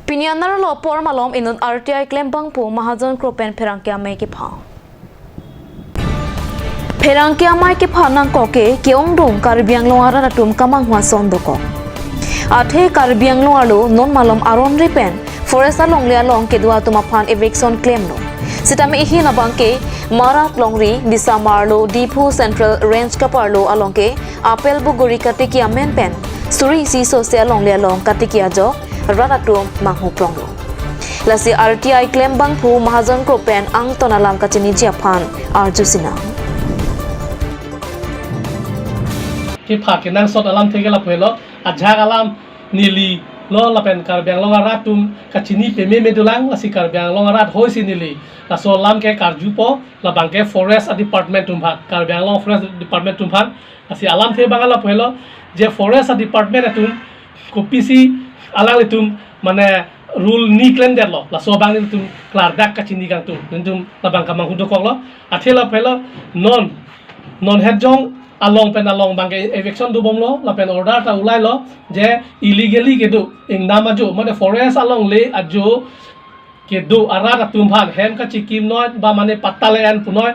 Pinianar lo por malom inun RTI claim bangpu Mahajan Kropen Pherangkia mai ki pha. Pherangkia mai ki pha nang ko ke keong dum Karbiang Longara ratum kamang hwa son doko. Athe Karbiang Longalo non malom aron repen forest along le along ke dua tuma phan eviction claim no. Sitame ihi na bangke Marat Longri Disa Marlo Dipu Central Range Kaparlo along ke Apel Buguri Katikia Menpen Suri si so along le along Katikia jo Radatum Manghu Pronglo. Lasi RTI claim bangpu Mahajan Kropen ang tonalam kachini Japan Arjusina. Ki phak nang sot alam thege la phelo ajhag alam nili lo la pen Karbiang Longaratum kachini peme medulang lasi Karbiang Longarat hoisi nili la so lam ke karjupo la bangke forest department tumphat Karbiang Long forest department tumphat lasi alam the bangala phelo je forest department atum kopisi alang litum mane rule ni claim der lo la so bang litum klar dak kachini gang tum nentum la bang kamang hudo kok lo athela phelo non hedjong along pen along bangke eviction du bomlo la pen order ta ulai lo je illegally ke du ing namajo mane forest along le ajo ke du arara tumphan hem ka chikim noi ba mane patalean punoi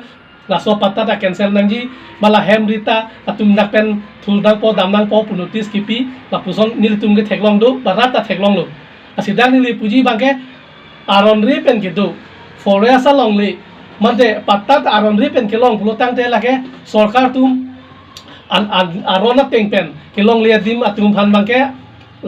la so patta ta cancel nangji bala hem rita atum dak pen thuldang po damnang po punotis kipi la puson nil tum ke theklong du barata theklong lo asidang nili puji bangke aron ri pen ke du forest along le mante patta ta aron ri pen ke long pulotang te lage sarkar tum arona pengpen kelong liya dim atum phan bangke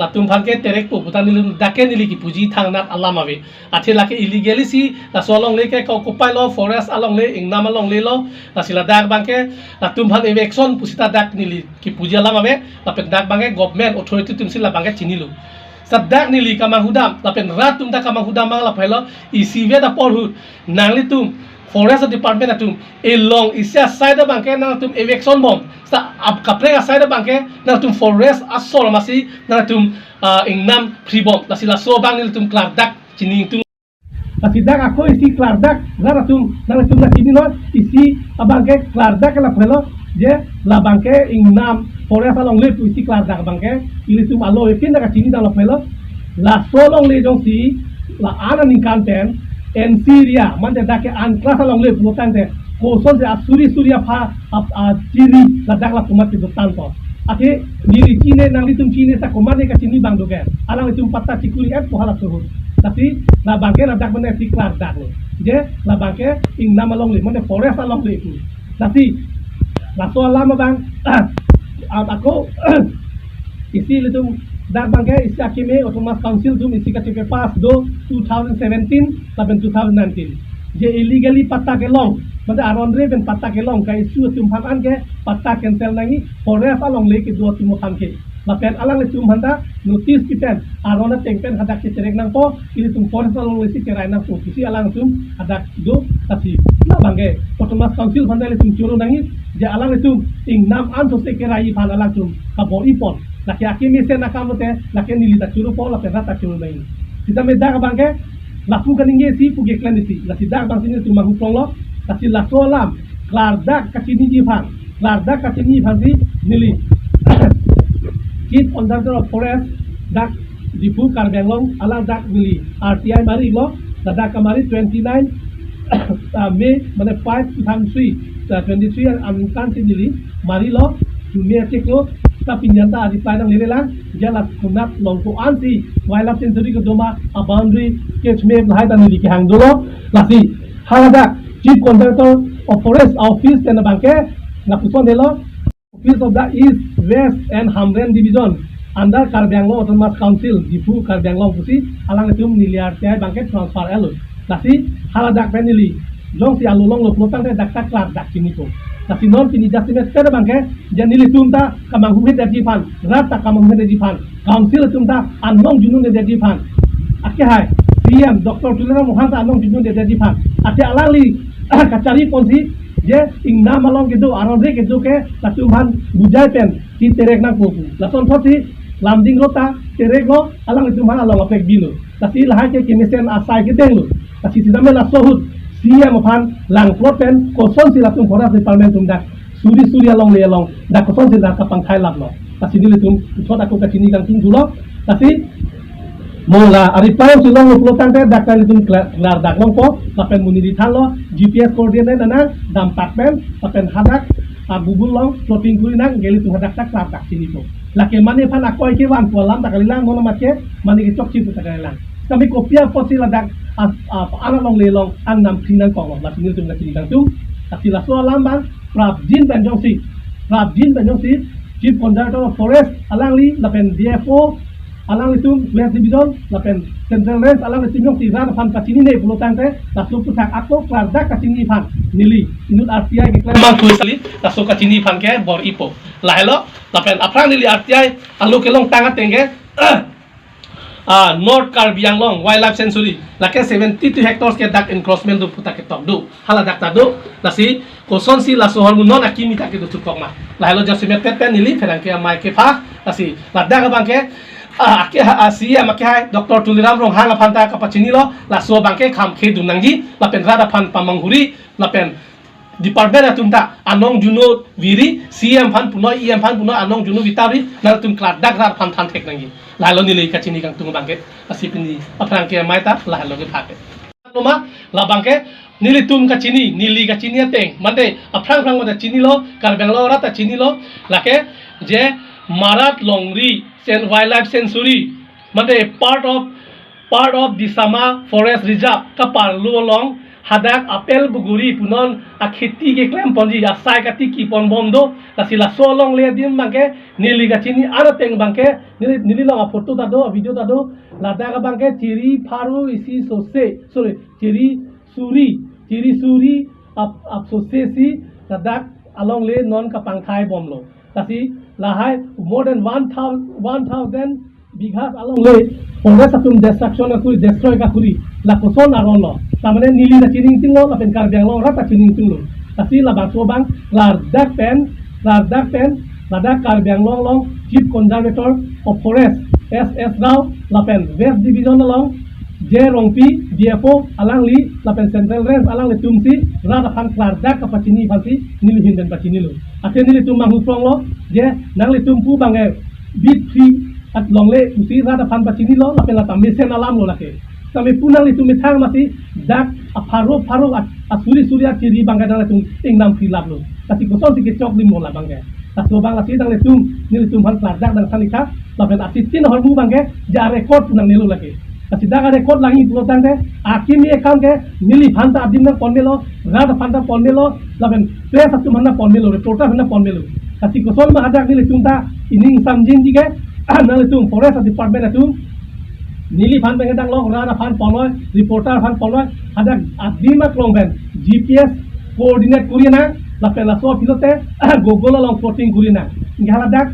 latum phan ke terek pu putan nilum dake nili ki puji thangnat alam ave athi lake illegally si la solong le ke ko kopai lo forest along le ingnam along le lo la sila dak bangke latum phan eviction pusita dak nili ki puji alam ave la pen dak bangke government authority tum sila bangke chinilu sadak nili kamang hudam la pen rat tum dak kamang hudam mang la phelo isive da porhut nangli tum forest department atum e long isya side bangke na tum eviction bom sa ab kapre side bangke na tum forest asol masi na tum ingnam free bom la sila so bang tum klar dak chining tum la sidak ako isi klar dak na tum na chini no isi abangke klar dak la phelo je la bangke ingnam forest along le tu isi klar dak bangke ili tum alo ekin na chini da la phelo la so long le jong si la ana ningkan ten en Syria mante dake an klasa long le pulotang te koson se suri pha chiri la dak la kumat tu tanto ake diri chine nang litum chine sa komane ka chini bang doge alang litum patta chikuri et pohala suhut tapi la bangke la dak mane tiklar dak le je la bangke ing nama long le mane forest along le tu tapi la so lama bang ako isi litum dak bangke isi akime otomas council tum isi ka tipe pass do 2017 sampai 2019 je illegally patta ke long mate aron re ben patta ke long kai su tum phan ke patta cancel nangi forest along le ke do tum phan ke la pen alang le tum handa notice ki pen aron teng pen hadak ke terek nang po ili tum forest along le si kerai nang po isi alang tum hadak do tapi la bangke otomas council handa le tum churu nangi je alang le tum ing nam an so se kerai phan alang tum ka bo ipon laki akimi se nakamote laki nilita churu po la pen rata churu nangi kita medak bangke laku kaninge si puge klanisi la sidak bang sini tu mahu prong lo kasi la solam klardak kasini jivan klardak kasini bhansi nili keep on the forest dak dipu Karbiang Long ala dak nili RTI mari lo dak kamari 29 May mane 5 2003 23 amkan nili mari lo dunia ceklo tapi nyata di planang lelang jalan kunat longko anti wildlife sanctuary ke doma a boundary sketch map lahai dan di hang dolo lasi halada chief contractor of forest office dan bangke na puson delo office of the east west and Hamren division under Karbiang Long autonomous council dipu Karbiang Long pusi alang itu miliar tiai bangke transfer elo lasi halada penili long si alulong lo plotang de dak klar dak sini ko tapi non pini jasime tere bangke janili tumta kamang huhe de jipan rata kamang huhe de jipan council tumta anong junun de jipan ake hai PM Dr. Tulera Mohanta anong junun de jipan ate alali kacari ponsi je ing nama long gitu aron re gitu ke tatumhan bujai pen ti terek nang popu lason thoti lamding rota terek lo alang itu mana lo lapek bilo tapi lahai ke kimisen asai ke denglu tapi sidame la sohut siya maphan lang ploten koson sila tum forest department tum dak suri along le along dak koson sila kapang thai lab lo kasi nili tum thot aku ka chini kang tum dulo tapi Mola ari pau sulong lo tante dakkan itu kelar dak long po lapen muni di thalo GPS coordinate nana dampak pen lapen hadak bubul long floating kuri nang geli tu hadak tak tak sini po lake mane pan akoi ke wan po lam takalilang mono matke mane ke chok chi pu takalilang kami kopia po sila dak ana long le long an nam sinan kong la sini tu na sini kang tu sila so lam bang prap jin banjong si chief conductor of forest alang li lapen DFO alang itu West Division lapen Central Range alang itu yung tiran fan kasini ne pulo tante lasu pusak ako klarda kasini fan nili inut RTI ke klan mang tuisali lasu kasini fan ke bor ipo lahelo lapen aprang nili RTI alu kelong tanga tenge North Karbi Anglong Wildlife Sanctuary lake 72 hectares ke dak encroachment du putak ke tok du hala dak tadu lasi koson si lasu hormu non akimi tak ke du tukok ma lahelo jasimet pet nili ferang ke mai ke fa lasi ladak bang ke Asia makai Dr. Tuliram rong hang apanta kapacini lo laso bangke kham khe dunangji lapen rada pan pamanghuri lapen department atunta anong juno viri CM fan puno EM fan puno anong juno vitari nal tum kladak rad pan tan tek nangi lahalo nilai kacini kang tung bangke asipini aprang ke maita lahalo ke phake loma la bangke nili tum kacini nili kacini ateng mate aprang aprang mate chini lo karbeng lo rata chini lo lake je Marat Longri Wildlife Sanctuary mate part of the Sama Forest Reserve kapar luolong hadak apel buguri punon akheti ke klem ponji asai kati ki pon bondo tasila solong le dim bangke nili gachini arateng bangke nili long photo tado video tado lada bangke ciri paru isi ciri suri ap sosesi ladak along le non kapang thai bomlo tasi lahai more than 1000 bighas along le forest atum destruction akuri destroy kakuri la koson arono tamane nili na chining tinglo la pen karbiang lo rata chining tinglo tasi la bang sobang dak pen ladak karbiang long chief conservator of forest SS Rao la pen West Division along J Rongpi DFO alang li la pen Central Range alang le tumsi rada pan dak kapacini fansi nili hinden pacini lo ate nili tum mang huprong lo je nang le tumpu bangai bit free at long le usi rada pan pacini lo la pen la tambe sen alam lo lake kami punang itu mitang masih dak aparo suri ciri bangga dang letung ingnam filap lo kasi kosong sikit cok limbo lah bangga taso bang lasi dang letung nil tum han dak dang sanika lapen asitin hormu bangga ja record punang nilu lagi kasi dak record langi pulo tang de akimi ekam ke nili phanta adim na ponmelo rada phanta ponmelo lapen press atu manna ponmelo reporter manna ponmelo kasi kosong ma adak nili tum ta ining samjin dige na letung forest department atu nili fan pengen dang long rada fan poloi reporter fan poloi ada adima klongben GPS coordinate kurina la pela so pilote google long floating kurina ngala dak